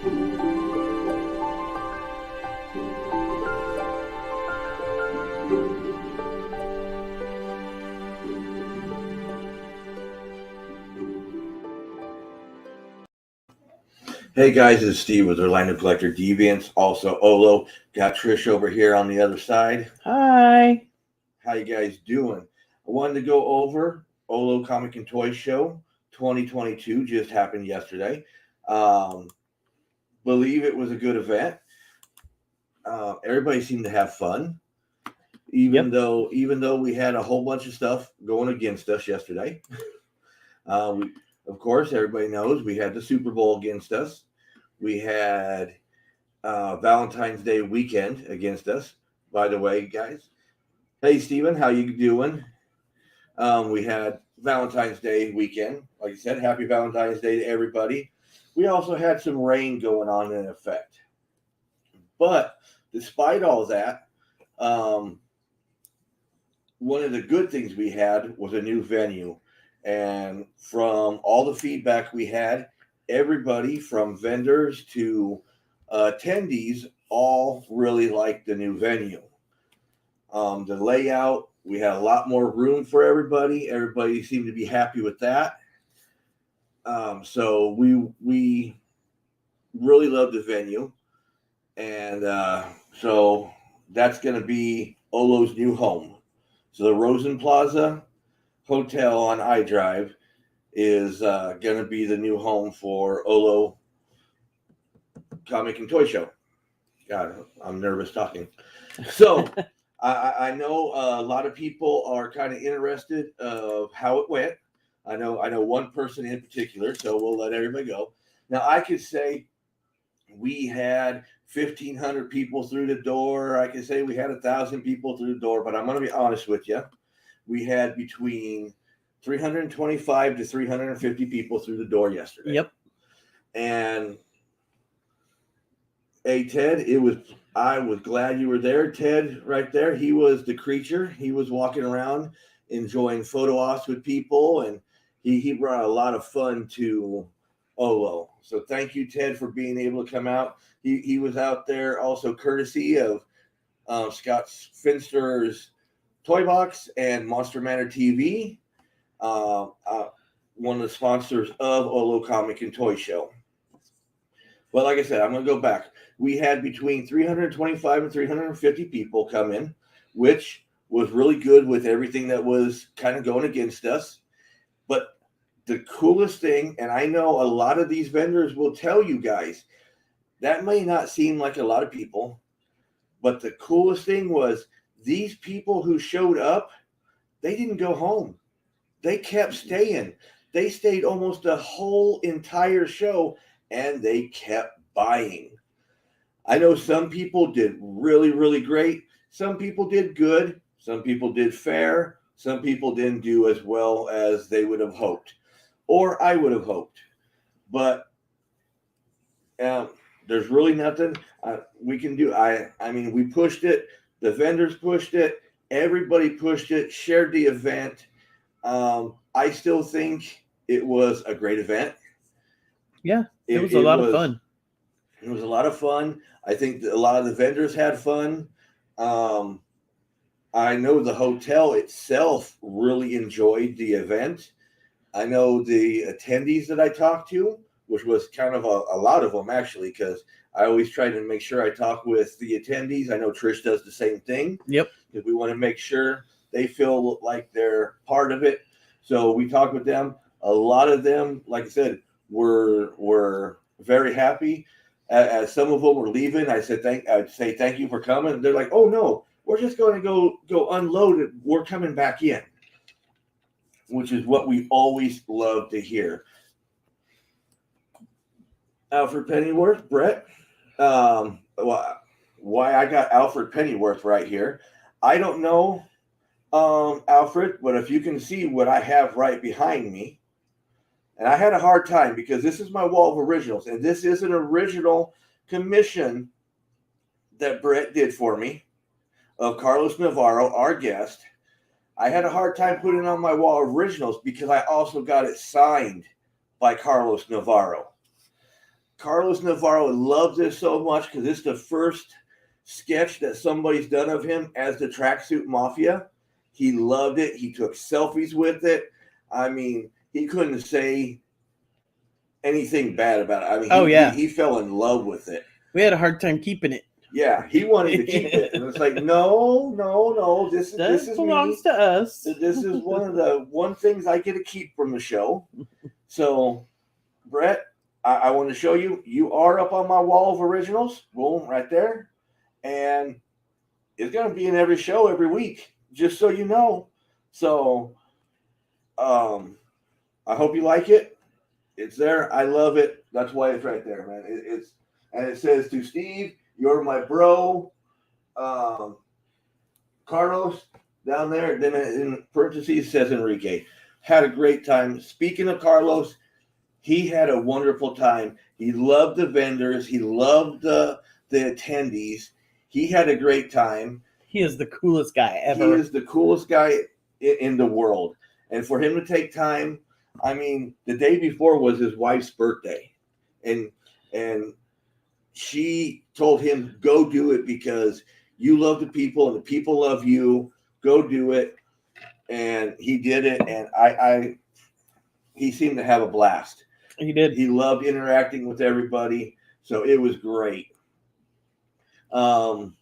Hey guys, it's Steve with Orlando Collector Deviants, also OLO. Got Trish over here on the other side. Hi. How you guys doing? I wanted to go over OLO Comic and Toy Show 2022, just happened yesterday. Believe it was a good event. Everybody seemed to have fun, even though we had a whole bunch of stuff going against us yesterday. Of course, everybody knows we had the Super Bowl against us. We had Valentine's Day weekend against us. By the way, guys. Hey, Steven, how you doing? We had Valentine's Day weekend. Like I said, happy Valentine's Day to everybody. We also had some rain going on in effect. But despite all that, one of the good things we had was a new venue. And from all the feedback we had, everybody from vendors to attendees all really liked the new venue. The layout, we had a lot more room for everybody. Everybody seemed to be happy with that. So we really love the venue. And so that's going to be OLO's new home. So the Rosen Plaza Hotel on iDrive is going to be the new home for OLO Comic and Toy Show. God, I'm nervous talking. So I know a lot of people are kind of interested of how it went. I know one person in particular, so we'll let everybody go. Now I could say we had 1,500 people through the door. I could say we had 1,000 people through the door, but I'm going to be honest with you. We had between 325 to 350 people through the door yesterday. Yep. And hey, Ted, I was glad you were there. Ted, right there, he was the creature. He was walking around enjoying photo ops with people, and he brought a lot of fun to OLO. So thank you, Ted, for being able to come out. He was out there also courtesy of Scott Finster's Toy Box and Monster Manor TV, one of the sponsors of OLO Comic and Toy Show. But like I said, I'm going to go back. We had between 325 and 350 people come in, which was really good with everything that was kind of going against us. But the coolest thing, and I know a lot of these vendors will tell you guys, that may not seem like a lot of people, but the coolest thing was these people who showed up, they didn't go home. They kept staying. They stayed almost the whole entire show, and they kept buying. I know some people did really, really great. Some people did good. Some people did fair. Some people didn't do as well as they would have hoped, or I would have hoped. But there's really nothing we can do. I mean, we pushed it. The vendors pushed it. Everybody pushed it, shared the event. I still think it was a great event. Yeah, it was a lot of fun. It was a lot of fun. I think a lot of the vendors had fun. I know the hotel itself really enjoyed the event. I know the attendees that I talked to, which was kind of a lot of them actually, because I always try to make sure I talk with the attendees. I know Trish does the same thing. Yep. Because we want to make sure they feel like they're part of it. So we talked with them. A lot of them, like I said, were very happy. As some of them were leaving, I'd say thank you for coming. They're like, oh no, we're just going to go unload it. We're coming back in, which is what we always love to hear. Alfred Pennyworth, Brett. Why I got Alfred Pennyworth right here, I don't know, Alfred, but if you can see what I have right behind me, and I had a hard time because this is my wall of originals, and this is an original commission that Brett did for me of Carlos Navarro, our guest. I had a hard time putting it on my wall of originals because I also got it signed by Carlos Navarro. Carlos Navarro loves this so much because it's the first sketch that somebody's done of him as the Tracksuit Mafia. He loved it. He took selfies with it. I mean, he couldn't say anything bad about it. I mean, he fell in love with it. We had a hard time keeping it. Yeah, he wanted to keep it, and it's like, no. This belongs me. to us. This is one things I get to keep from the show. So, Brett, I want to show you. You are up on my wall of originals. Boom, right there, and it's going to be in every show every week, just so you know. So, I hope you like it. It's there. I love it. That's why it's right there, man. And it says to Steve, "You're my bro." Carlos down there. Then in parentheses says Enrique. Had a great time. Speaking of Carlos, he had a wonderful time. He loved the vendors. He loved the attendees. He had a great time. He is the coolest guy ever. He is the coolest guy in the world. And for him to take time, I mean, the day before was his wife's birthday. And she told him, go do it because you love the people and the people love you. Go do it. And he did it. And he seemed to have a blast. He did. He loved interacting with everybody. So it was great. Now,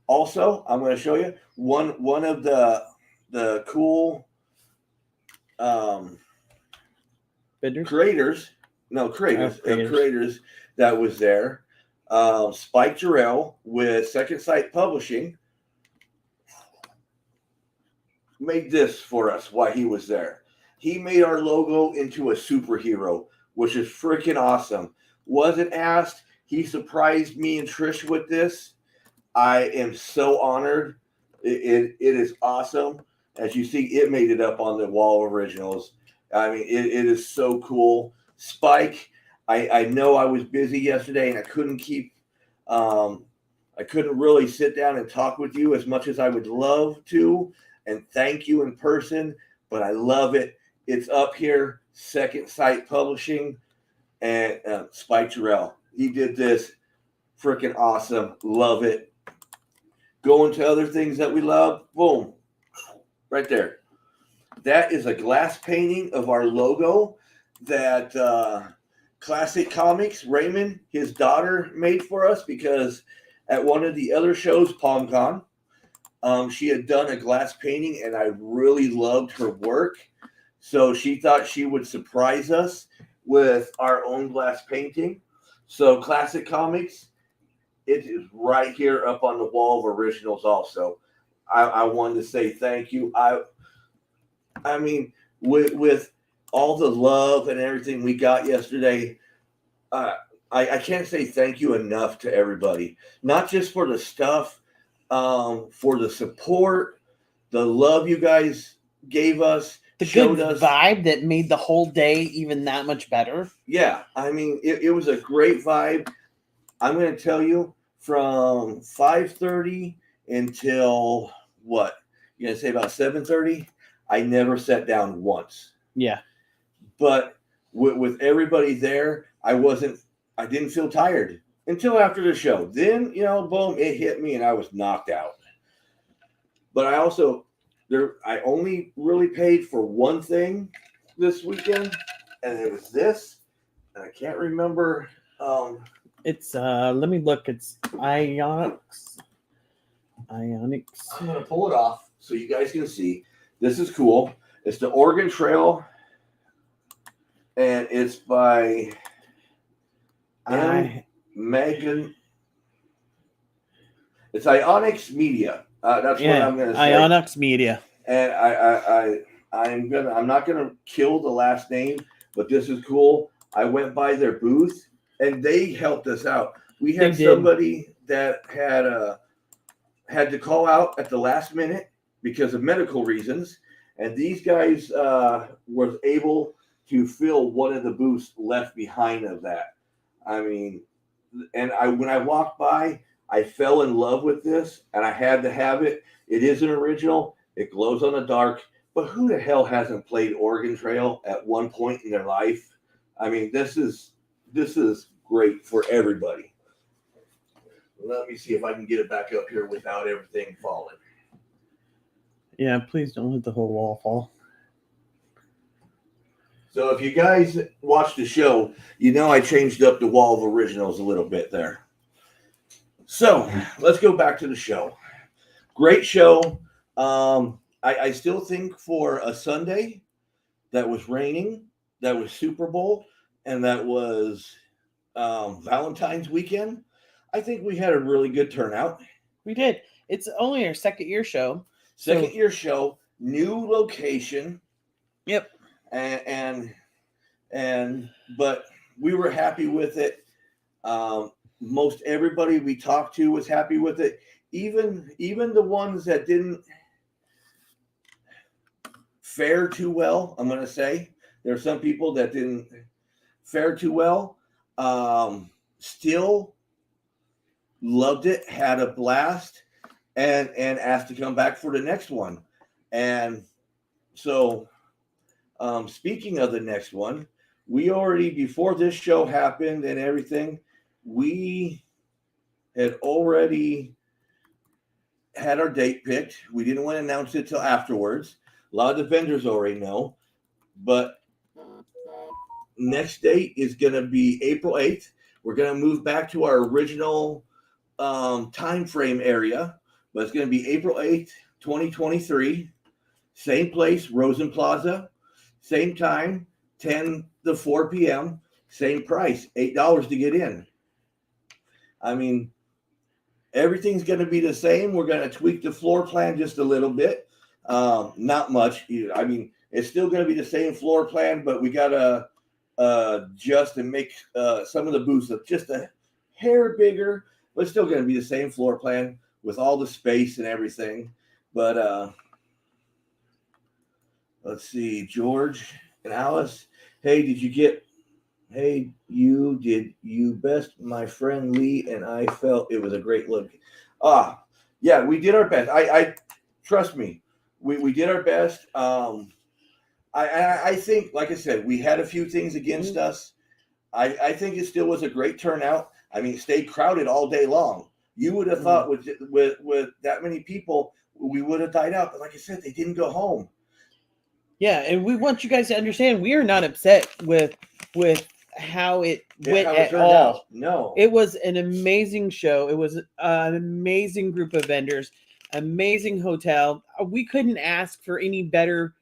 also, I'm going to show you one of the cool creators that was there. Spike Jarrell with Second Sight Publishing made this for us while he was there. He made our logo into a superhero, which is freaking awesome. Wasn't asked. He surprised me and Trish with this. I am so honored. It is awesome. As you see, it made it up on the wall of originals. I mean, it is so cool. Spike, I know I was busy yesterday and I couldn't really sit down and talk with you as much as I would love to and thank you in person, but I love it. It's up here, Second Sight Publishing and Spike Jarrell. He did this freaking awesome. Love it. Going to other things that we love. Boom. Right there. That is a glass painting of our logo that Classic Comics, Raymond, his daughter, made for us because at one of the other shows, PalmCon, she had done a glass painting and I really loved her work. So she thought she would surprise us with our own glass painting. So Classic Comics, it is right here up on the wall of originals also. I wanted to say thank you. I mean, with all the love and everything we got yesterday, I can't say thank you enough to everybody. Not just for the stuff, for the support, the love you guys gave us. The good vibe that made the whole day even that much better. Yeah, I mean, it was a great vibe. I'm going to tell you, from 5:30 until what? You're going to say about 7:30? I never sat down once. Yeah. But with everybody there, I didn't feel tired until after the show. Then, boom, it hit me and I was knocked out. But I only really paid for one thing this weekend, and it was this. And I can't remember. It's let me look. It's Ionics. I'm gonna pull it off so you guys can see. This is cool. It's the Oregon Trail, and it's by Megan. It's Ionics Media. That's what I'm gonna say. Ionics Media. And I'm not gonna kill the last name, but this is cool. I went by their booth and they helped us out. We had somebody that had to call out at the last minute because of medical reasons, and these guys was able to fill one of the booths left behind of that. I mean, and when I walked by, I fell in love with this, and I had to have it. It is an original. It glows on the dark. But who the hell hasn't played Oregon Trail at one point in their life? I mean, this is great for everybody. Let me see if I can get it back up here without everything falling. Yeah, please don't let the whole wall fall. So if you guys watch the show, you know I changed up the wall of originals a little bit there. So let's go back to the show. Great show. I still think for a Sunday that was raining, that was Super Bowl, and that was Valentine's weekend, I think we had a really good turnout. We did. It's only our second year show. Second year show, new location. Yep. And but we were happy with it. Most everybody we talked to was happy with it. Even the ones that didn't fare too well, I'm gonna say. There are some people that didn't fare too well. Still loved it, had a blast, and asked to come back for the next one. And so speaking of the next one, we already, before this show happened and everything, we had already had our date picked. We didn't want to announce it till afterwards. A lot of the vendors already know, but next date is going to be April 8th. We're going to move back to our original time frame area, but it's going to be April 8th, 2023. Same place, Rosen Plaza. Same time, 10 to 4 p.m. Same price, $8 to get in. I mean, everything's going to be the same. We're going to tweak the floor plan just a little bit. Not much. I mean, it's still going to be the same floor plan, but we got to adjust and make some of the booths just a hair bigger, but it's still going to be the same floor plan with all the space and everything. But let's see, George and Alice. Hey, did you best my friend Lee and I felt it was a great look. Yeah, we did our best. I trust me, we did our best. I think, like I said, we had a few things against us. I think it still was a great turnout. I mean, it stayed crowded all day long. You would have thought with that many people, we would have died out. But like I said, they didn't go home. Yeah, and we want you guys to understand we are not upset with how it went at all. Out. No. It was an amazing show. It was an amazing group of vendors, amazing hotel. We couldn't ask for any better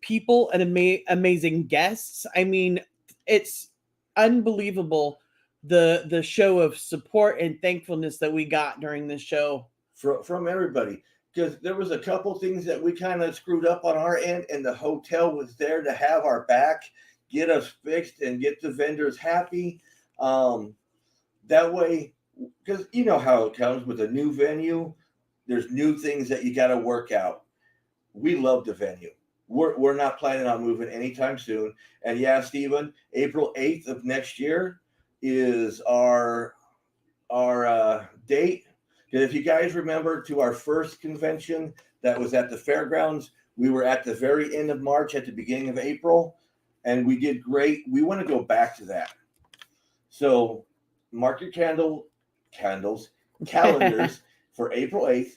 people and amazing guests. I mean, it's unbelievable the show of support and thankfulness that we got during this show from everybody. Because there was a couple things that we kind of screwed up on our end, and the hotel was there to have our back, get us fixed, and get the vendors happy. That way, because you know how it comes with a new venue, there's new things that you got to work out. We love the venue. We're not planning on moving anytime soon. And yeah, Stephen, April 8th of next year is our date. Because if you guys remember to our first convention that was at the fairgrounds, we were at the very end of March, at the beginning of April, and we did great. We want to go back to that. So mark your calendars for April 8th.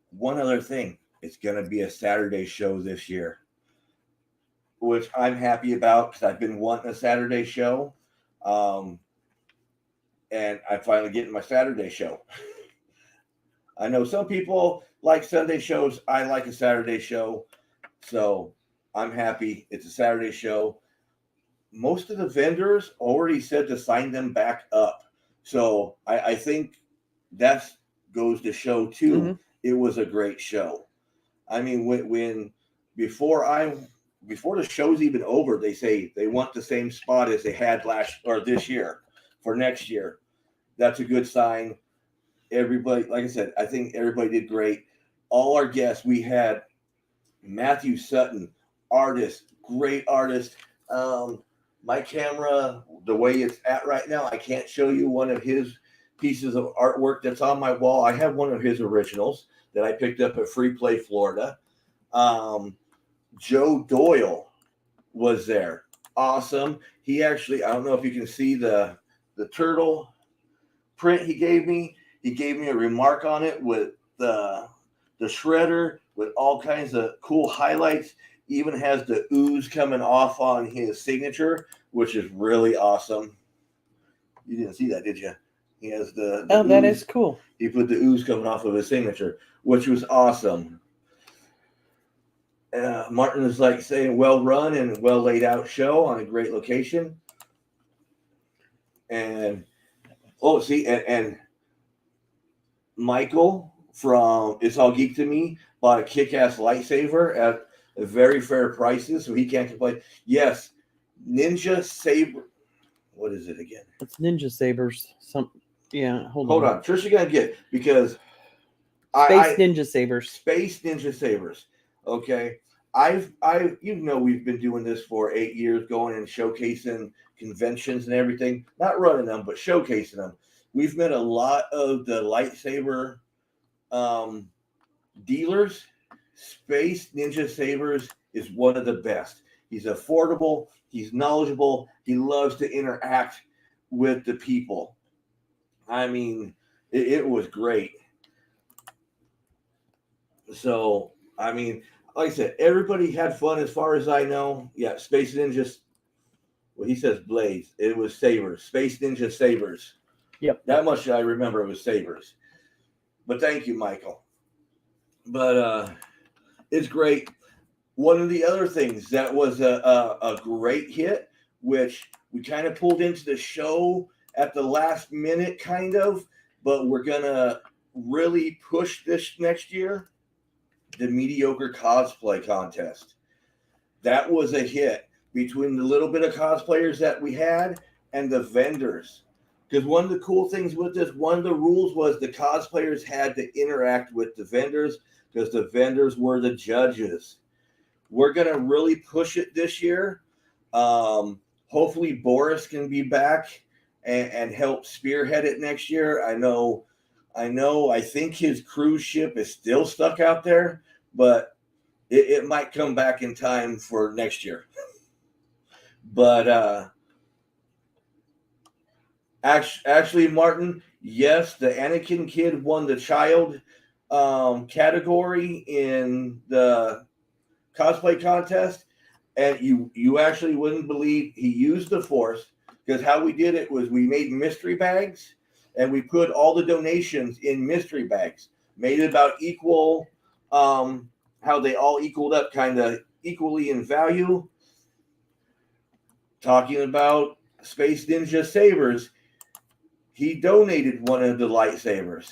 One other thing, it's going to be a Saturday show this year, which I'm happy about because I've been wanting a Saturday show. And I'm finally getting my Saturday show. I know some people like Sunday shows. I like a Saturday show. So I'm happy it's a Saturday show. Most of the vendors already said to sign them back up. So I think that goes to show too. Mm-hmm. It was a great show. I mean, when before the show's even over, they say they want the same spot as they had this year for next year. That's a good sign. Everybody, like I said, I think everybody did great. All our guests, we had Matthew Sutton, great artist. My camera, the way it's at right now, I can't show you one of his pieces of artwork that's on my wall. I have one of his originals that I picked up at Free Play, Florida. Joe Doyle was there. awesome. He actually, I don't know if you can see the turtle print he gave me. He gave me a remark on it with the shredder with all kinds of cool highlights. Even has the ooze coming off on his signature, which is really awesome. You didn't see that, did you? He has the Oh, that ooze. is cool. He put the ooze coming off of his signature, which was awesome. Martin is like saying, well run and well laid out show on a great location. And and Michael from It's All Geek to Me bought a kick-ass lightsaber at very fair prices, so he can't complain. Yes, Ninja Saber. What is it again? It's Ninja Sabers. Hold on. Trisha gonna get because Ninja Sabers. Space Ninja Sabers. Okay. We've been doing this for 8 years, going and showcasing conventions and everything. Not running them, but showcasing them. We've met a lot of the lightsaber dealers. Space Ninja Sabers is one of the best. He's affordable. He's knowledgeable. He loves to interact with the people. I mean, it was great. So, I mean, like I said, everybody had fun as far as I know. Yeah, Space Ninjas. Well, he says blades. It was sabers. Space Ninja Sabers. Yep. That much I remember it was sabers. But thank you, Michael. But it's great. One of the other things that was a great hit, which we kind of pulled into the show at the last minute, kind of, but we're going to really push this next year, the mediocre cosplay contest. That was a hit between the little bit of cosplayers that we had and the vendors. Because one of the cool things with this, one of the rules was the cosplayers had to interact with the vendors because the vendors were the judges. We're going to really push it this year. Hopefully Boris can be back and help spearhead it next year. I think his cruise ship is still stuck out there, but it might come back in time for next year. But actually, Martin, yes, the Anakin kid won the child category in the cosplay contest, and you actually wouldn't believe he used the Force, because how we did it was we made mystery bags and we put all the donations in mystery bags, made it about equal, how they all equaled up kind of equally in value. Talking about Space Ninja Sabers, he donated one of the lightsabers.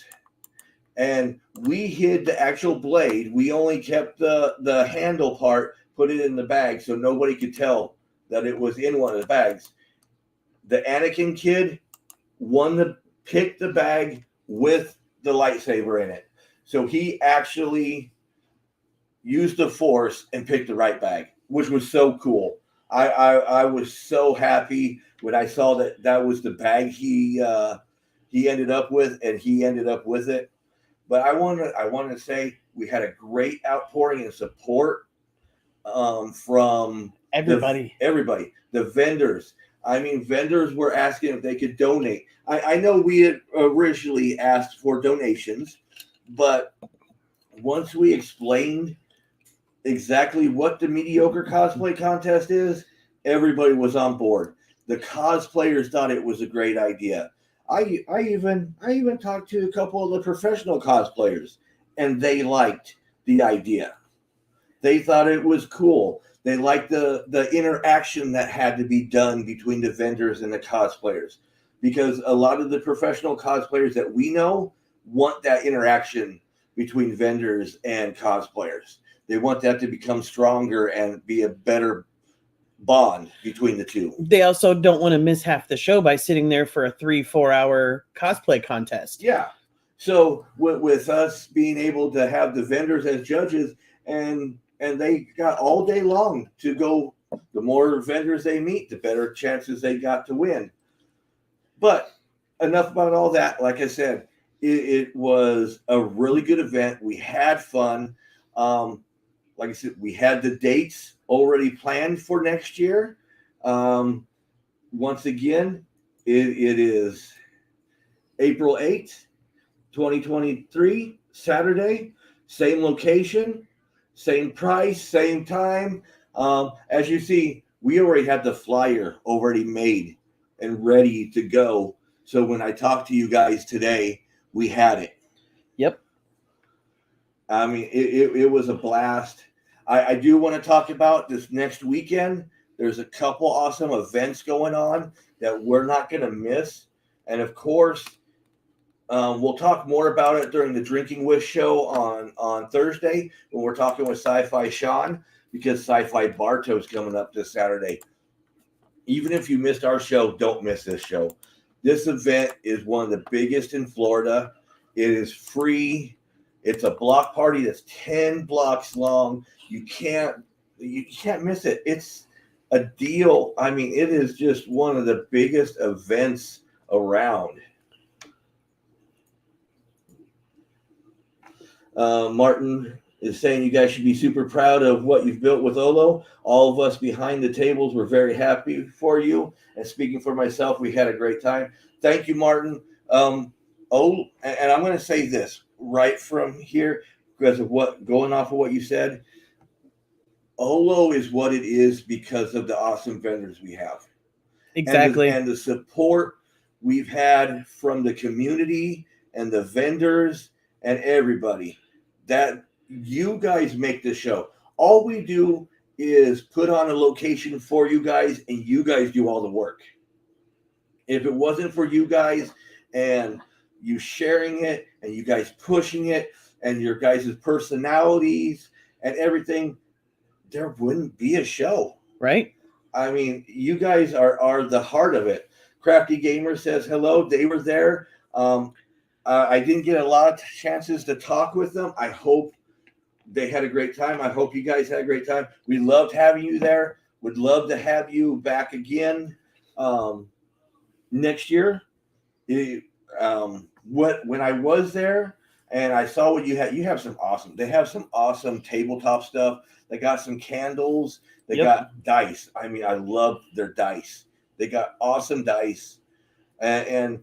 And we hid the actual blade. We only kept the handle part, put it in the bag so nobody could tell that it was in one of the bags. The Anakin kid picked the bag with the lightsaber in it. So he actually used the Force and picked the right bag, which was so cool. I was so happy when I saw that was the bag he ended up with, and he ended up with it. But I want to say we had a great outpouring and support from everybody. The vendors. I mean, vendors were asking if they could donate. I know we had originally asked for donations, but once we explained exactly what the mediocre cosplay contest is, everybody was on board. The cosplayers thought it was a great idea. I even talked to a couple of the professional cosplayers, and they liked the idea. They thought it was cool. They liked the interaction that had to be done between the vendors and the cosplayers, because a lot of the professional cosplayers that we know want that interaction between vendors and cosplayers. They want that to become stronger and be a better bond between the two. They also don't want to miss half the show by sitting there for a 3-4 hour cosplay contest. Yeah. So with us being able to have the vendors as judges, and they got all day long to go, the more vendors they meet, the better chances they got to win. But enough about all that. Like I said, it was a really good event. We had fun. Like I said, we had the dates already planned for next year. Once again, it is April 8th, 2023, Saturday, same location, same price, same time. As you see, we already had the flyer already made and ready to go. So when I talked to you guys today, we had it. Yep. I mean, it was a blast. I do want to talk about this next weekend. There's a couple awesome events going on that we're not going to miss. And of course, we'll talk more about it during the Drinking Wish show on Thursday when we're talking with Sci-Fi Sean, because Sci-Fi Bartow's coming up this Saturday. Even if you missed our show, don't miss this show. This event is one of the biggest in Florida. It is free. It's a block party that's 10 blocks long. You can't miss it. It's a deal. I mean, it is just one of the biggest events around. Martin is saying you guys should be super proud of what you've built with OLO. All of us behind the tables were very happy for you. And speaking for myself, we had a great time. Thank you, Martin. And I'm going to say this right from here because of going off of what you said. OLO is what it is because of the awesome vendors we have. Exactly. And the support we've had from the community and the vendors and everybody. That you guys make the show. All we do is put on a location for you guys, and you guys do all the work. If it wasn't for you guys and you sharing it and you guys pushing it and your guys' personalities and everything, there wouldn't be a show. Right? I mean, you guys are the heart of it. Crafty Gamer says hello. They were there. I didn't get a lot of chances to talk with them. I hope they had a great time. I hope you guys had a great time. We loved having you there. Would love to have you back again next year. When I was there and I saw what you have some awesome. They have some awesome tabletop stuff. They got some candles. They got dice. I mean, I love their dice. They got awesome dice, and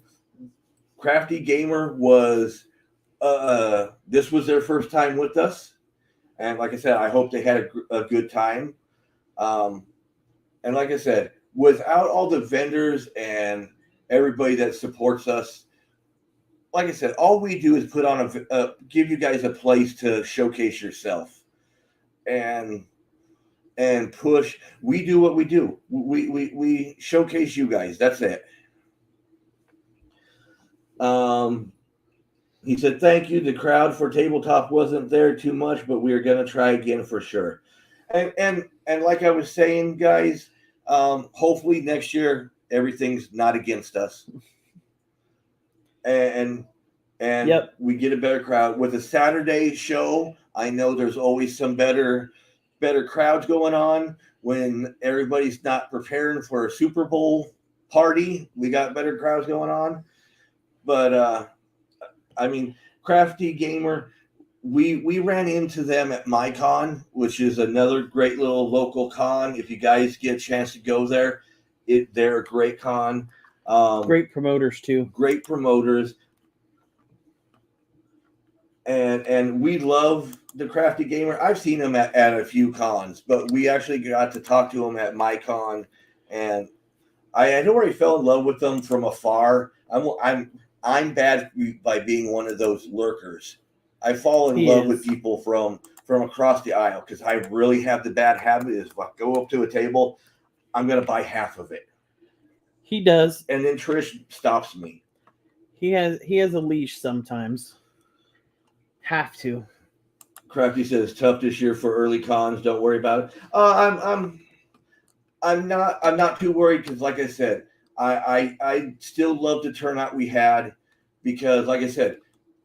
Crafty Gamer was this was their first time with us, and like I said, I hope they had a good time. And like I said, without all the vendors and everybody that supports us, like I said, all we do is put on give you guys a place to showcase yourself and push. We do what we do. We showcase you guys. That's it. He said, thank you. The crowd for tabletop wasn't there too much, but we are going to try again for sure. And like I was saying, guys, hopefully next year, everything's not against us. And we get a better crowd with a Saturday show. I know there's always some better crowds going on when everybody's not preparing for a Super Bowl party. We got better crowds going on. But I mean, Crafty Gamer, we ran into them at MyCon, which is another great little local con. If you guys get a chance to go there, they're a great con. Great promoters too. Great promoters. And we love the Crafty Gamer. I've seen him at a few cons, but we actually got to talk to him at MyCon, and I had already fell in love with them from afar. I'm bad by being one of those lurkers. I fall in love with people from across the aisle because I really have the bad habit is if I go up to a table, I'm going to buy half of it. He does. And then Trish stops me. He has a leash sometimes. Have to. Crafty says tough this year for early cons. Don't worry about it. I'm not too worried because, like I said, I still love the turnout we had because, like I said,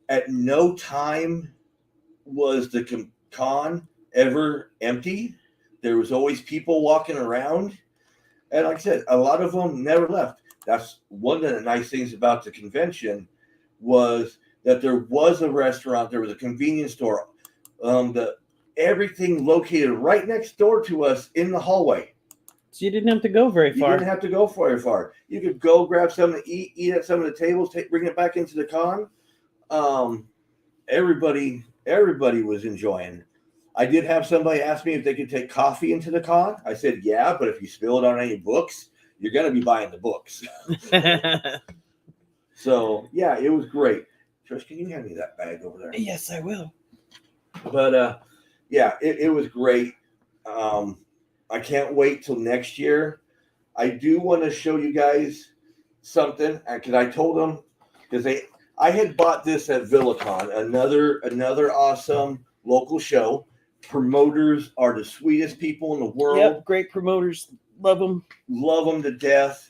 at no time was the con ever empty. There was always people walking around, and like I said, a lot of them never left. That's one of the nice things about the convention was that there was a restaurant, there was a convenience store, everything located right next door to us in the hallway. You didn't have to go very You far. didn't have to go very far. You could go grab something to eat at some of the tables, bring it back into the con. Everybody was enjoying. I did have somebody ask me if they could take coffee into the con. I said, yeah, but if you spill it on any books, you're going to be buying the books. So, yeah, it was great. Trish, can you hand me that bag over there? Yes, I will. But, yeah, it was great. I can't wait till next year. I do want to show you guys something, because I told them, because I had bought this at VillaCon, another awesome local show. Promoters are the sweetest people in the world. Yep, great promoters. Love them to death.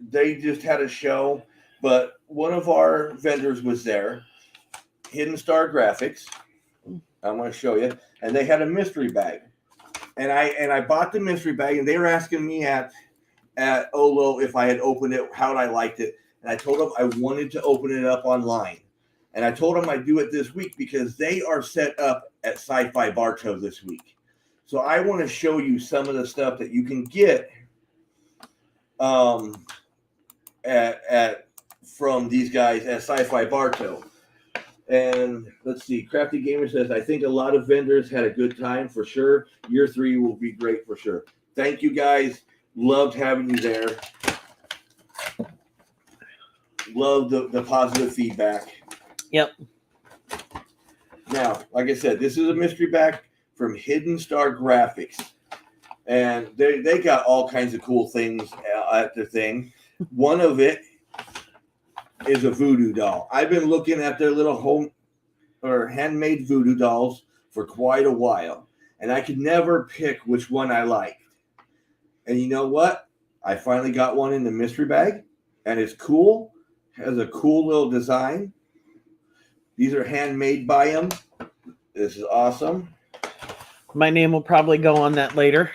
They just had a show, but one of our vendors was there, Hidden Star Graphics. I'm going to show you, and they had a mystery bag, and I bought the mystery bag, and they were asking me at OLO if I had opened it, how I liked it, and I told them I wanted to open it up online. And I told them I'd do it this week because they are set up at Sci-Fi Bartow this week. So I want to show you some of the stuff that you can get from these guys at Sci-Fi Bartow. And let's see, Crafty Gamer says, I think a lot of vendors had a good time for sure. Year 3 will be great for sure. Thank you guys. Loved having you there. Love the positive feedback. Yep. Now, like I said, this is a mystery bag from Hidden Star Graphics. And they got all kinds of cool things at their thing. One of it is a voodoo doll. I've been looking at their little home or handmade voodoo dolls for quite a while. And I could never pick which one I liked. And you know what? I finally got one in the mystery bag. And it's cool. Has a cool little design. These are handmade by them. This is awesome. My name will probably go on that later.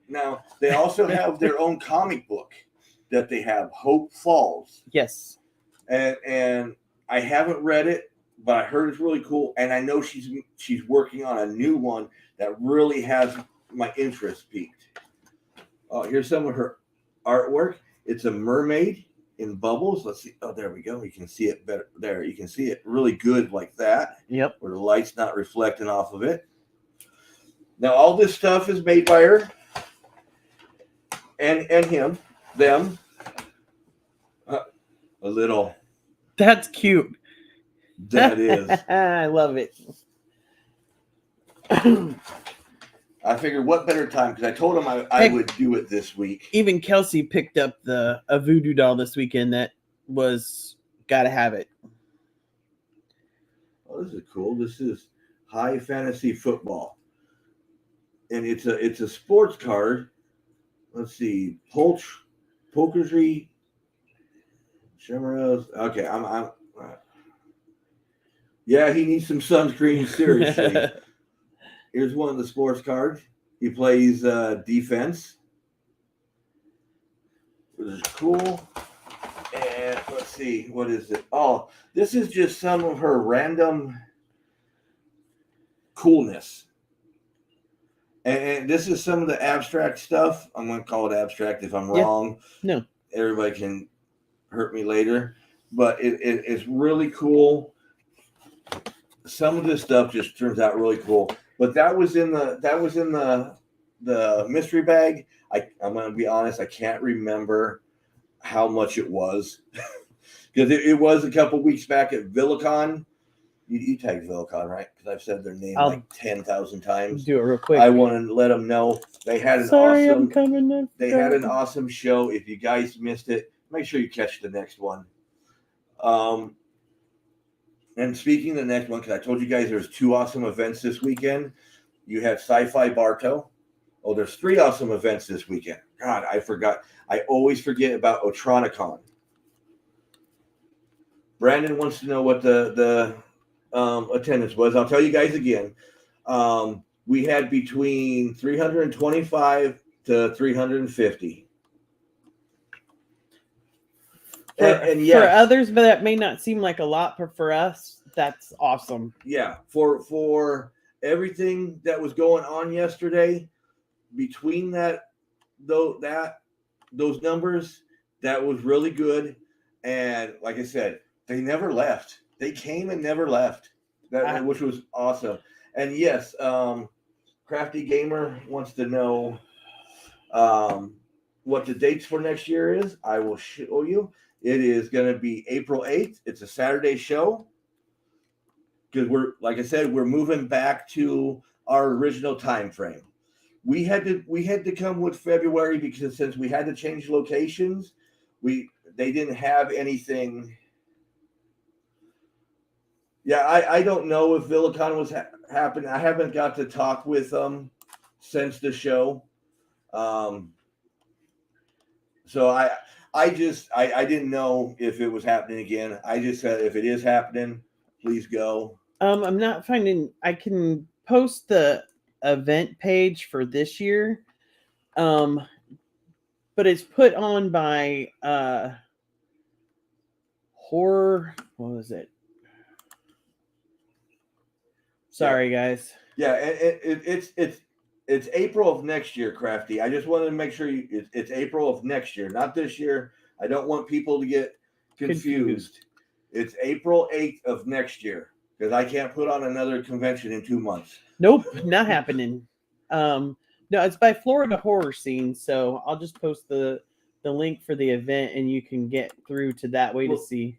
Now, they also have their own comic book that they have, Hope Falls. Yes. And I haven't read it, but I heard it's really cool. And I know she's working on a new one that really has my interest piqued. Oh, here's some of her artwork. It's a mermaid in bubbles. Let's see. Oh, there we go. You can see it better there. You can see it really good like that. Yep. Where the light's not reflecting off of it. Now, all this stuff is made by her and them. A little. That's cute. That is. I love it. I figured what better time, because I told him I would do it this week. Even Kelsey picked up a voodoo doll this weekend that was gotta have it. Oh, this is cool. This is High Fantasy Football. And it's a sports card. Let's see. Pokertree. Shimmeros. Okay, I'm yeah, he needs some sunscreen, seriously. Here's one of the sports cards. He plays defense. Which is cool. And let's see, what is it? Oh, this is just some of her random coolness. And this is some of the abstract stuff. I'm going to call it abstract if I'm wrong. No. Everybody can hurt me later. But it's really cool. Some of this stuff just turns out really cool. But that was in the mystery bag. I'm going to be honest, I can't remember how much it was. Because it was a couple weeks back at VillaCon. You tagged VillaCon, right? Because I've said their name like 10,000 times. Do it real quick. I want to let them know they had an an awesome show. If you guys missed it, make sure you catch the next one. And speaking of the next one, because I told you guys there's 2 awesome events this weekend. You have Sci-Fi Bartow. Oh, there's 3 awesome events this weekend. God, I forgot. I always forget about Otronicon. Brandon wants to know what the attendance was. I'll tell you guys again. We had between 325 to 350. And yeah, for others, but that may not seem like a lot, but for us, that's awesome. Yeah, for everything that was going on yesterday, between those numbers, that was really good. And like I said, they never left. They came and never left. Which was awesome. And yes, Crafty Gamer wants to know what the dates for next year is. I will show you. It is going to be April 8th. It's a Saturday show. Because like I said, we're moving back to our original time frame. We had to come with February because since we had to change locations, they didn't have anything. Yeah, I don't know if VillaCon was happening. I haven't got to talk with them since the show. So I didn't know if it was happening again. I just said if it is happening, please go. I'm not finding. I can post the event page for this year, but it's put on by horror. What was it? Sorry, guys. Yeah, it's April of next year, Crafty. I just wanted to make sure it's April of next year, not this year. I don't want people to get confused. It's April 8th of next year because I can't put on another convention in 2 months. Nope, not happening. No, it's by Florida Horror Scene, so I'll just post the link for the event and you can get through to that way to see.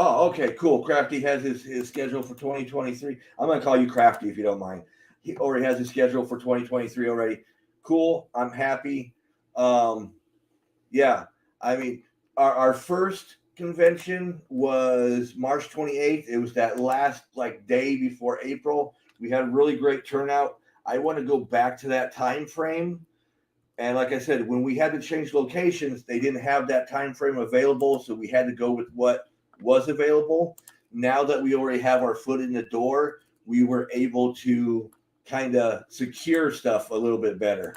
Oh, okay, cool. Crafty has his schedule for 2023. I'm going to call you Crafty if you don't mind. He already has his schedule for 2023 already. Cool. I'm happy. Yeah, I mean, our first convention was March 28th. It was that last day before April. We had a really great turnout. I want to go back to that time frame. And like I said, when we had to change locations, they didn't have that time frame available, so we had to go with what was available. Now that we already have our foot in the door, we were able to kind of secure stuff a little bit better.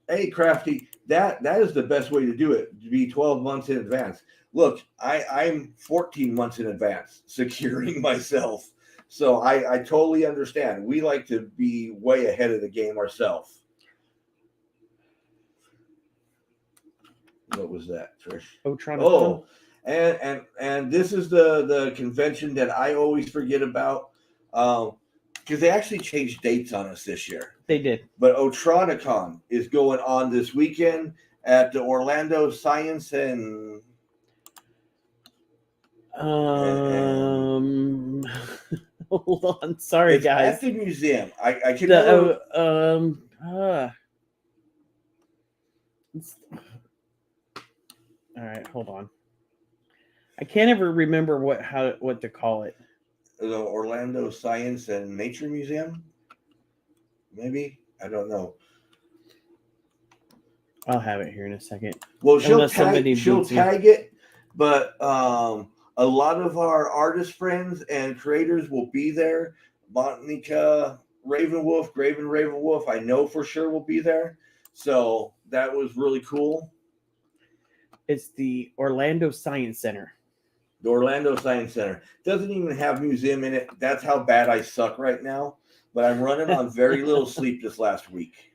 Hey, Crafty, that is the best way to do it, to be 12 months in advance. Look, I'm 14 months in advance securing myself. So I totally understand. We like to be way ahead of the game ourselves. What was that, Trish? Oh, and this is the convention that I always forget about because they actually changed dates on us this year. They did. But Otronicon is going on this weekend at the Orlando Science and hold on. Sorry, it's guys. at the museum. I can all right, hold on. I can't ever remember what to call it. The Orlando Science and Nature Museum? Maybe? I don't know. I'll have it here in a second. Well, she'll tag it, but a lot of our artist friends and creators will be there. Botanica Ravenwolf, Graven Ravenwolf, I know for sure will be there. So that was really cool. It's the Orlando Science Center. The Orlando Science Center doesn't even have museum in it. That's how bad I suck right now. But I'm running on very little sleep this last week.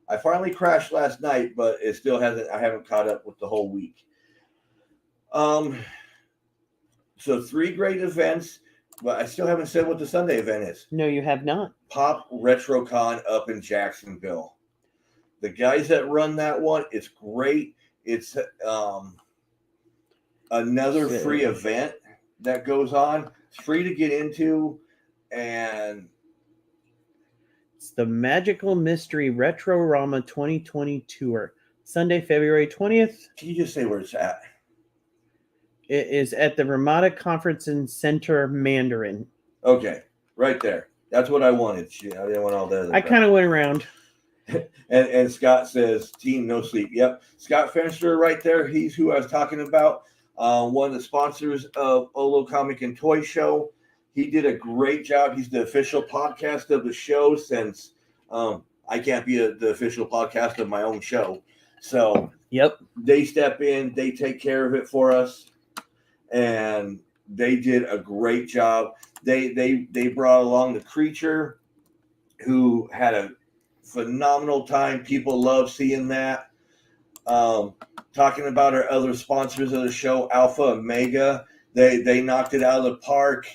I finally crashed last night, but it still hasn't. I haven't caught up with the whole week. So 3 great events, but I still haven't said what the Sunday event is. No, you have not. Pop RetroCon up in Jacksonville. The guys that run that one, it's great. It's another free event that goes on. It's free to get into, and it's the Magical Mystery Retro-Rama 2020 Tour. Sunday, February 20th. Can you just say where it's at? It is at the Ramada Conference Center, Mandarin. Okay, right there. That's what I wanted. I didn't want all the other I kind of went around. and Scott says, team, no sleep. Yep. Scott Fenster right there. He's who I was talking about. One of the sponsors of OLO Comic and Toy Show. He did a great job. He's the official podcast of the show since I can't be the official podcast of my own show. So yep, they step in, they take care of it for us, and they did a great job. They brought along the creature who had a phenomenal time. People love seeing that. Talking about our other sponsors of the show, Alpha and Omega, they knocked it out of the park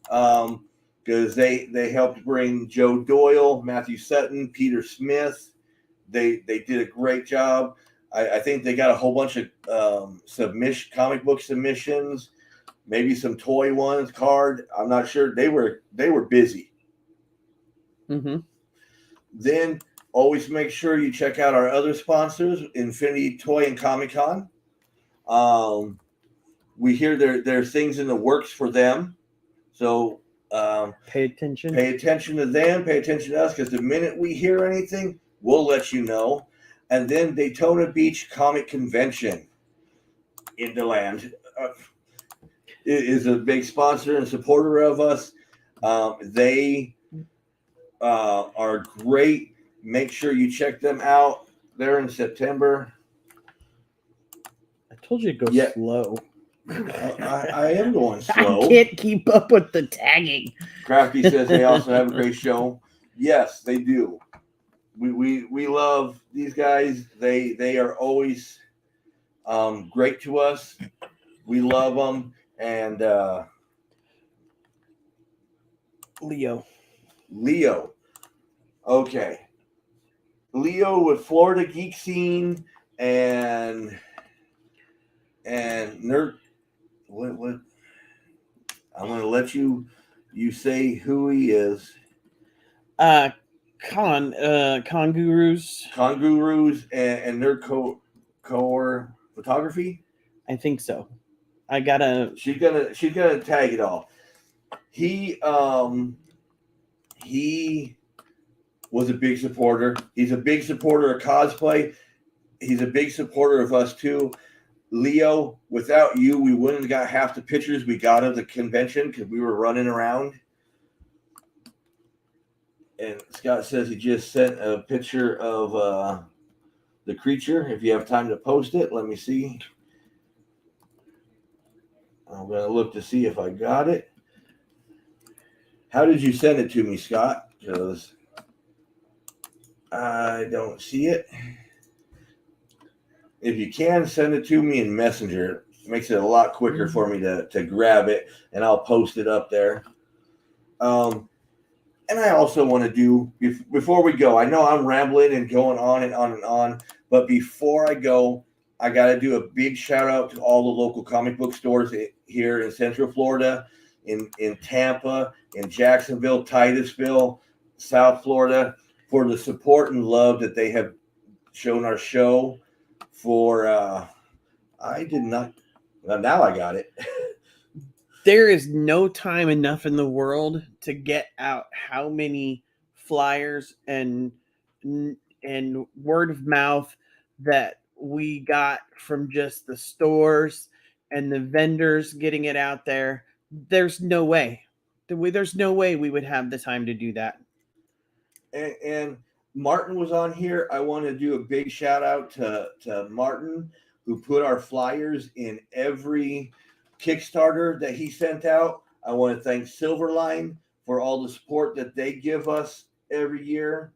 because they helped bring Joe Doyle, Matthew Sutton, Peter Smith. They did a great job. I think they got a whole bunch of comic book submissions, maybe some toy ones, card. I'm not sure. They were busy. Mm-hmm. Then always make sure you check out our other sponsors, Infinity Toy and Comic Con. We hear there's things in the works for them, so Pay attention. Pay attention to them. Pay attention to us, because the minute we hear anything, we'll let you know. And then Daytona Beach Comic Convention in DeLand is a big sponsor and supporter of us. They are great. Make sure you check them out. They're in September. I told you to go slow. I am going slow. I can't keep up with the tagging. Crafty says they also have a great show. Yes, they do. We love these guys. They are always great to us. We love them. And Leo. Okay. Leo with Florida Geek Scene and Nerd. What? I'm going to let you say who he is. Con Gurus. Con Gurus and Nerd Core Photography. I think so. She's gonna tag it all. He was a big supporter. He's a big supporter of cosplay. He's a big supporter of us too. Leo, without you, we wouldn't have got half the pictures we got of the convention because we were running around. And Scott says he just sent a picture of the creature. If you have time to post it, let me see. I'm going to look to see if I got it. How did you send it to me, Scott? Because I don't see it. If you can, send it to me in Messenger. It makes it a lot quicker for me to grab it, and I'll post it up there. And I also want to do, before we go, I know I'm rambling and going on and on and on, but before I go, I got to do a big shout out to all the local comic book stores here in Central Florida, in Tampa, in Jacksonville, Titusville, South Florida, for the support and love that they have shown our show. Now I got it. There is no time enough in the world to get out how many flyers and word of mouth that we got from just the stores and the vendors getting it out there. There's no way. There's no way we would have the time to do that. And Martin was on here. I want to do a big shout out to Martin, who put our flyers in every Kickstarter that he sent out. I want to thank Silverline for all the support that they give us every year.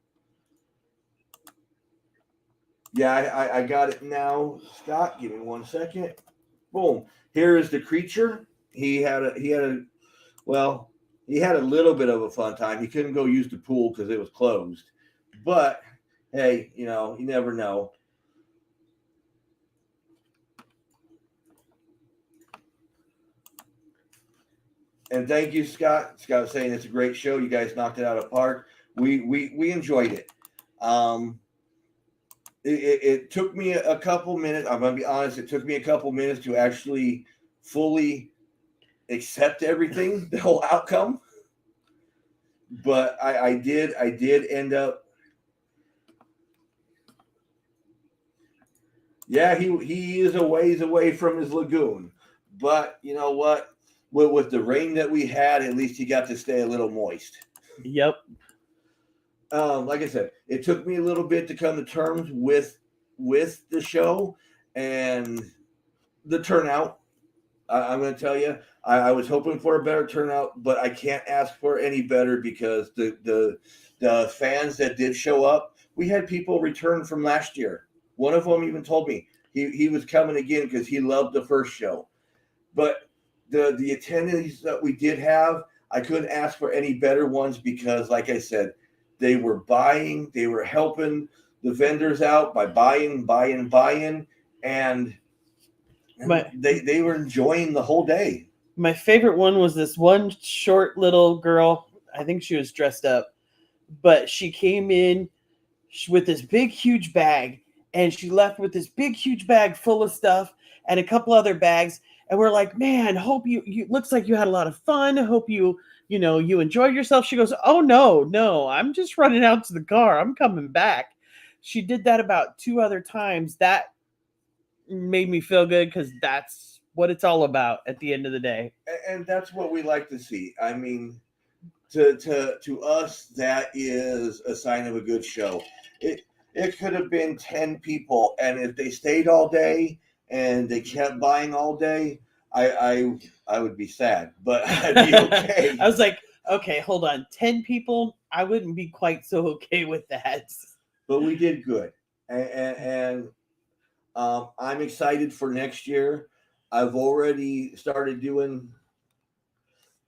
Yeah, I got it now. Scott, give me 1 second. Boom. Here is the creature. He had a little bit of a fun time. He couldn't go use the pool because it was closed. But hey, you never know. And thank you, Scott. Scott was saying it's a great show. You guys knocked it out of the park. We enjoyed it. It took me a couple minutes. I'm going to be honest. It took me a couple minutes to actually fully accept everything, the whole outcome. But I did end up. Yeah, he is a ways away from his lagoon. But you know what? With the rain that we had, at least he got to stay a little moist. Yep. Like I said, it took me a little bit to come to terms with the show and the turnout. I'm going to tell you, I was hoping for a better turnout, but I can't ask for any better because the fans that did show up we had people return from last year. One of them even told me he was coming again because he loved the first show. But the attendees that we did have, I couldn't ask for any better ones because, like I said, they were buying, they were helping the vendors out by buying, and they were enjoying the whole day. My favorite one was this one short little girl. I think she was dressed up, but she came in with this big, huge bag, and she left with this big, huge bag full of stuff and a couple other bags. And we're like, man, hope you looks like you had a lot of fun. Hope you enjoyed yourself. She goes, oh, no, I'm just running out to the car. I'm coming back. She did that about 2 other times. That made me feel good because that's what it's all about at the end of the day. And that's what we like to see. I mean, to us, that is a sign of a good show. It could have been 10 people, and if they stayed all day and they kept buying all day, I would be sad, but I'd be okay. I was like, okay, hold on, 10 people, I wouldn't be quite so okay with that. But we did good, and I'm excited for next year. I've already started doing.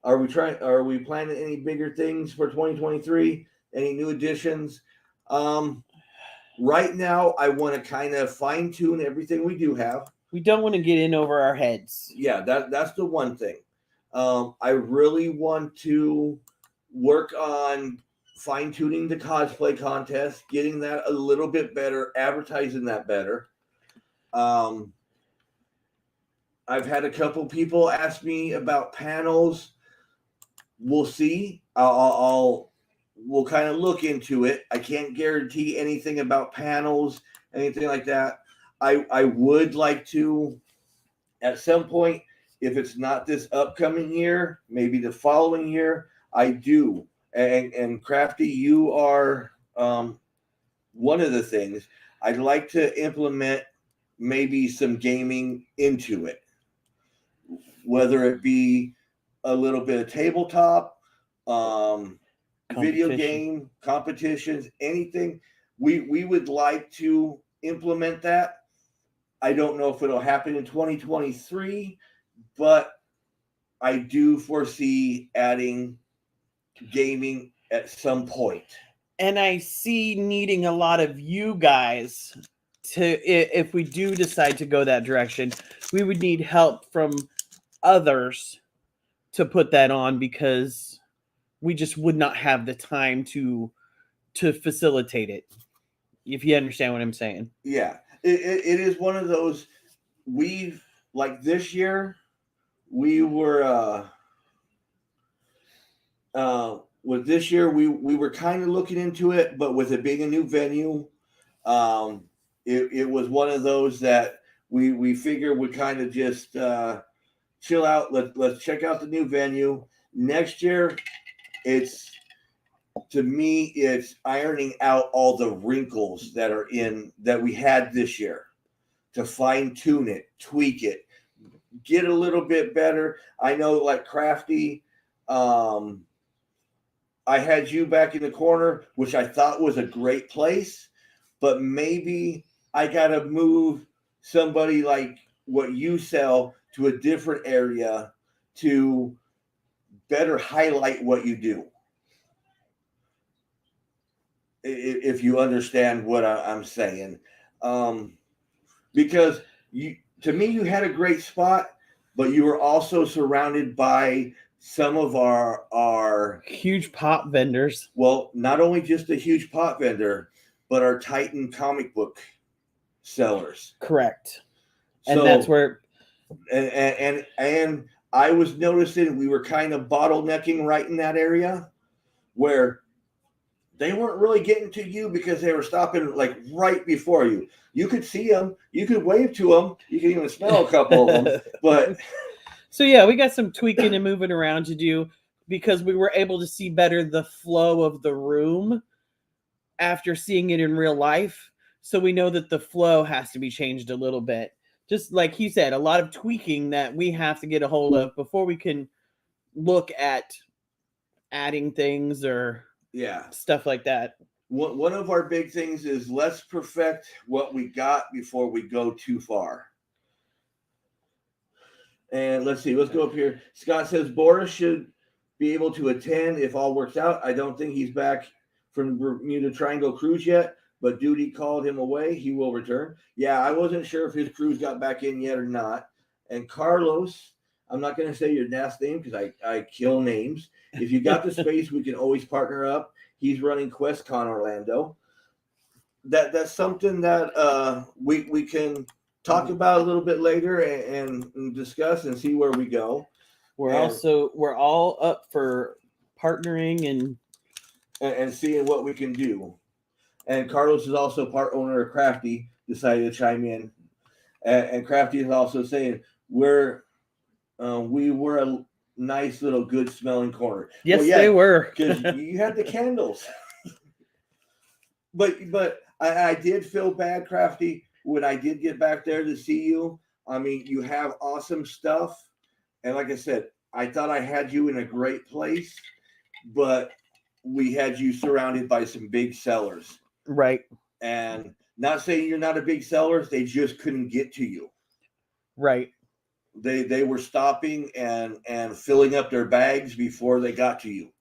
Are we planning any bigger things for 2023? Any new additions? Right now, I want to kind of fine tune everything we do have. We don't want to get in over our heads. Yeah, that's the one thing. I really want to work on fine tuning the cosplay contest, getting that a little bit better, advertising that better. I've had a couple people ask me about panels. We'll see. We'll kind of look into it. I can't guarantee anything about panels, anything like that. I would like to, at some point, if it's not this upcoming year, maybe the following year, I do. And Crafty, you are one of the things. I'd like to implement maybe some gaming into it, whether it be a little bit of tabletop, video game competitions, anything. We would like to implement that. I don't know if it'll happen in 2023, but I do foresee adding gaming at some point. And I see needing a lot of you guys to, if we do decide to go that direction, we would need help from others to put that on because we just would not have the time to facilitate it. If you understand what I'm saying. Yeah, it is one of those. We've like this year, we were with this year we were kind of looking into it, but with it being a new venue, it was one of those that we figured would kind of just chill out. Let's check out the new venue next year. To me, it's ironing out all the wrinkles that we had this year, to fine tune it, tweak it, get a little bit better. I know, like Crafty, I had you back in the corner, which I thought was a great place, but maybe I got to move somebody like what you sell to a different area to better highlight what you do. If you understand what I'm saying, because to me, you had a great spot, but you were also surrounded by some of our huge pop vendors. Well, not only just a huge pop vendor, but our Titan comic book sellers. Correct. And so, that's where and I was noticing we were kind of bottlenecking right in that area where they weren't really getting to you because they were stopping like right before you. You could see them, you could wave to them, you could even smell a couple of them. But so yeah, we got some tweaking and moving around to do because we were able to see better the flow of the room after seeing it in real life. So we know that the flow has to be changed a little bit. Just like he said, a lot of tweaking that we have to get a hold of before we can look at adding things or stuff like that. one of our big things is let's perfect what we got before we go too far. And let's see, let's go up here. Scott says Boris should be able to attend if all works out. I don't think he's back from Bermuda Triangle cruise yet, but duty called him away. He will return. Yeah, I wasn't sure if his cruise got back in yet or not. And Carlos, I'm not going to say your last name because I kill names. If you got the space, we can always partner up. He's running QuestCon Orlando. That's something that we can talk about a little bit later and discuss and see where we go. We're all up for partnering and seeing what we can do. And Carlos is also part owner of Crafty, decided to chime in. And Crafty is also saying we were a nice little good smelling corner. yes, well, yeah, they were, because you had the candles. But I did feel bad, Crafty, when I did get back there to see you. I mean, you have awesome stuff. And like I said, I thought I had you in a great place, but we had you surrounded by some big sellers. Right. And not saying you're not a big seller, they just couldn't get to you. Right. They were stopping and filling up their bags before they got to you.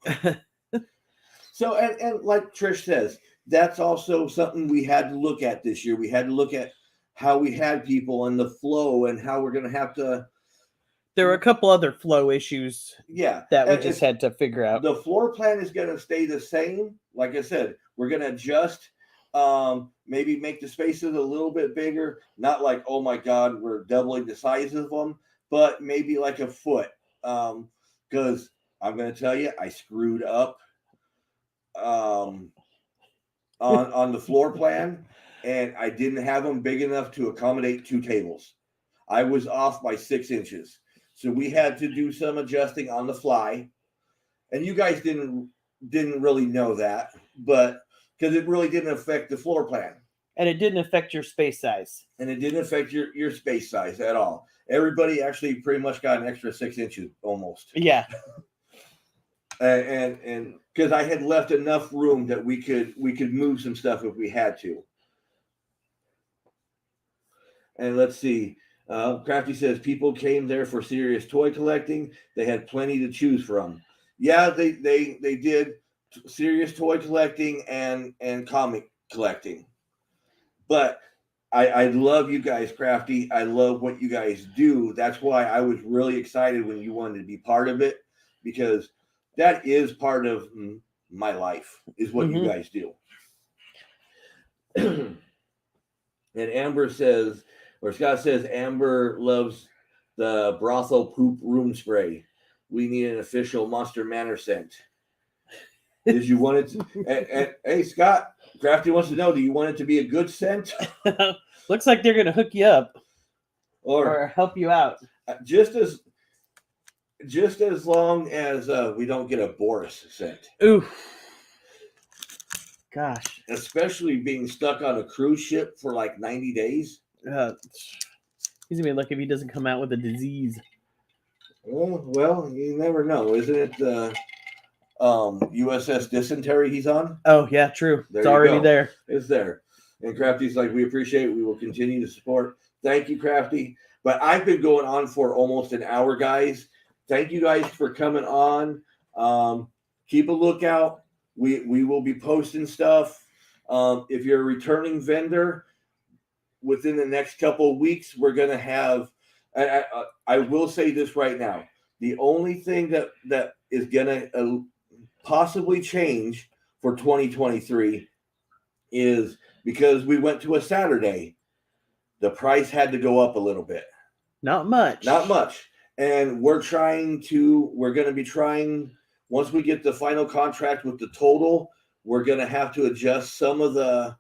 So, and like Trish says, that's also something we had to look at this year. We had to look at how we had people and the flow and how we're going to have to. There were a couple other flow issues. Yeah. That we just had to figure out. The floor plan is going to stay the same. Like I said, we're going to adjust, maybe make the spaces a little bit bigger. Not like, oh my God, we're doubling the size of them, but maybe like a foot. Because I'm going to tell you, I screwed up on the floor plan, and I didn't have them big enough to accommodate 2 tables. I was off by 6 inches. So we had to do some adjusting on the fly. And you guys didn't really know that, but because it really didn't affect the floor plan. And it didn't affect your space size. And it didn't affect your space size at all. Everybody actually pretty much got an extra 6 inches almost. Yeah. And because I had left enough room that we could move some stuff if we had to. And let's see. Crafty says people came there for serious toy collecting. They had plenty to choose from. Yeah, they did serious toy collecting and comic collecting. But I love you guys, Crafty. I love what you guys do. That's why I was really excited when you wanted to be part of it, because that is part of my life, is what you guys do. And Amber says, or Scott says, Amber loves the brothel poop room spray. We need an official Monster Manor scent. Did you want it to, hey, Scott, Crafty wants to know, do you want it to be a good scent? Looks like they're going to hook you up or help you out. Just as long as we don't get a Boris scent. Ooh. Gosh. Especially being stuck on a cruise ship for like 90 days. He's going to be lucky if he doesn't come out with a disease. Well, you never know. Isn't it USS Dysentery he's on? Oh, yeah, true. It's already there. It's there. And Crafty's like, we appreciate it. We will continue to support. Thank you, Crafty. But I've been going on for almost an hour, guys. Thank you guys for coming on. Keep a lookout. We will be posting stuff. If you're a returning vendor, within the next couple of weeks, we're going to have, I will say this right now. The only thing that is going to possibly change for 2023 is because we went to a Saturday, the price had to go up a little bit. Not much. And we're going to be trying, once we get the final contract with the total, we're going to have to adjust some of the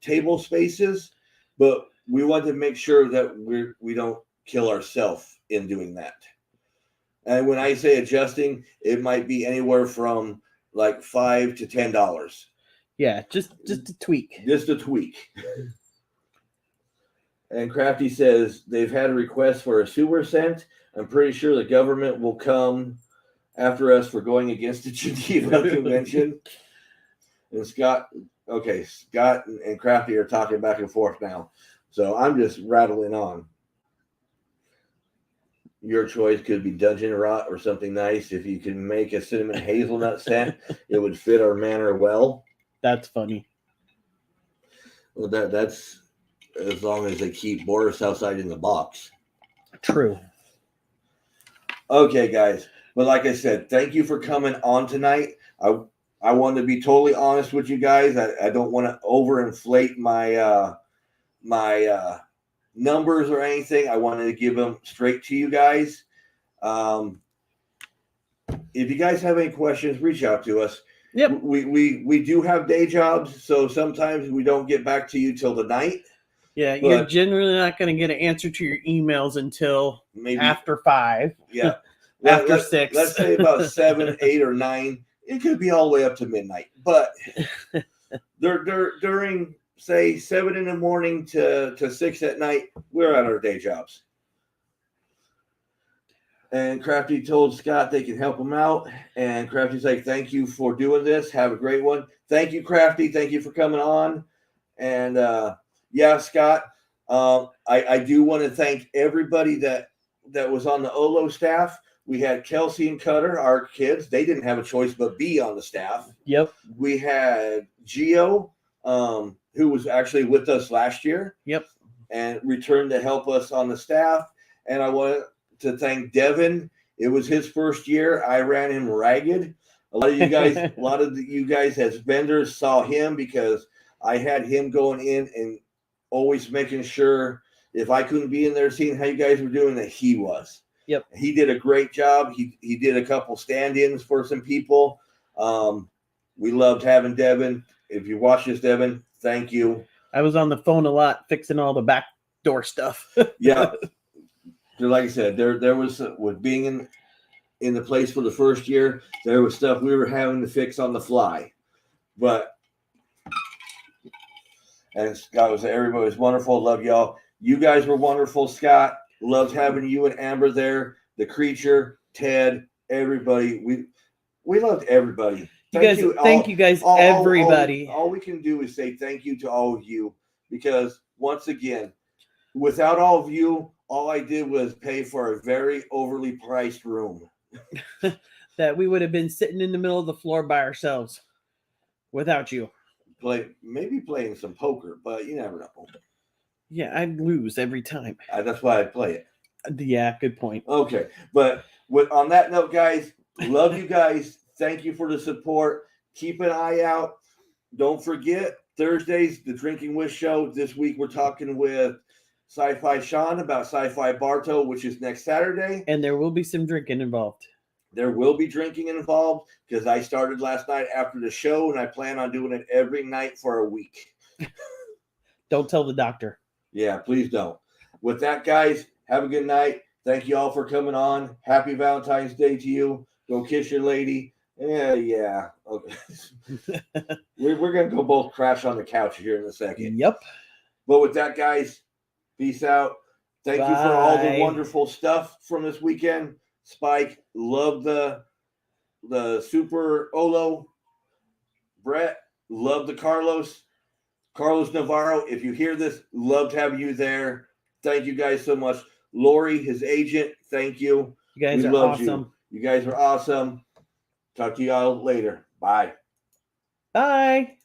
table spaces, but we want to make sure that we don't kill ourselves in doing that. And when I say adjusting, it might be anywhere from like $5 to $10. Yeah, just a tweak. Just a tweak. And Crafty says they've had a request for a sewer scent. I'm pretty sure the government will come after us for going against the Geneva Convention. And Scott and Crafty are talking back and forth now. So I'm just rattling on. Your choice could be Dungeon Rot or something nice. If you can make a cinnamon hazelnut scent, it would fit our manor well. That's funny. Well, that's as long as they keep Boris outside in the box. True. Okay, guys. But like I said, thank you for coming on tonight. I want to be totally honest with you guys. I don't want to overinflate my my numbers or anything. I wanted to give them straight to you guys. If you guys have any questions, reach out to us. Yep. We do have day jobs, so sometimes we don't get back to you till the night. Yeah, you're generally not going to get an answer to your emails until maybe after 5. Yeah. After 6. Let's say about 7, 8, or 9. It could be all the way up to midnight. But they're during, say, 7 in the morning to 6 at night, we're at our day jobs. And Crafty told Scott they can help him out. And Crafty's like, thank you for doing this. Have a great one. Thank you, Crafty. Thank you for coming on. And yeah, Scott, I do want to thank everybody that was on the OLO staff. We had Kelsey and Cutter, our kids. They didn't have a choice but be on the staff. Yep. We had Gio, who was actually with us last year. Yep. And returned to help us on the staff. And I want to thank Devin. It was his first year. I ran him ragged. A lot of you guys as vendors saw him because I had him going in and always making sure if I couldn't be in there seeing how you guys were doing that he was. Yep. He did a great job. He did a couple stand-ins for some people. We loved having Devin. If you watch this, Devin, thank you. I was on the phone a lot fixing all the back door stuff. Yeah. Like I said, there was with being in the place for the first year, there was stuff we were having to fix on the fly. But and Scott everybody was wonderful. Love y'all. You guys were wonderful, Scott. Loved having you and Amber there. The creature, Ted, everybody. We loved everybody. Thank you guys, everybody. All we can do is say thank you to all of you because once again, without all of you, all I did was pay for a very overly priced room. That we would have been sitting in the middle of the floor by ourselves without you. Maybe playing some poker, but you never know. Yeah, I'd lose every time. That's why I play it. Yeah, good point. Okay, but on that note, guys, love you guys. Thank you for the support. Keep an eye out. Don't forget, Thursdays, the Drinking Wish Show. This week, we're talking with Sci-Fi Sean about Sci-Fi Barto, which is next Saturday. And there will be some drinking involved. There will be drinking involved because I started last night after the show, and I plan on doing it every night for a week. Don't tell the doctor. Yeah, please don't. With that, guys, have a good night. Thank you all for coming on. Happy Valentine's Day to you. Go kiss your lady. Yeah. Okay. We're going to go both crash on the couch here in a second. Yep. But with that, guys, peace out. Thank you for all the wonderful stuff from this weekend. Spike, love the Super OLO. Brett, love the Carlos Navarro. If you hear this, loved having you there. Thank you guys so much. Lori, his agent, thank you. You guys are awesome. You guys are awesome. Talk to y'all later. Bye. Bye.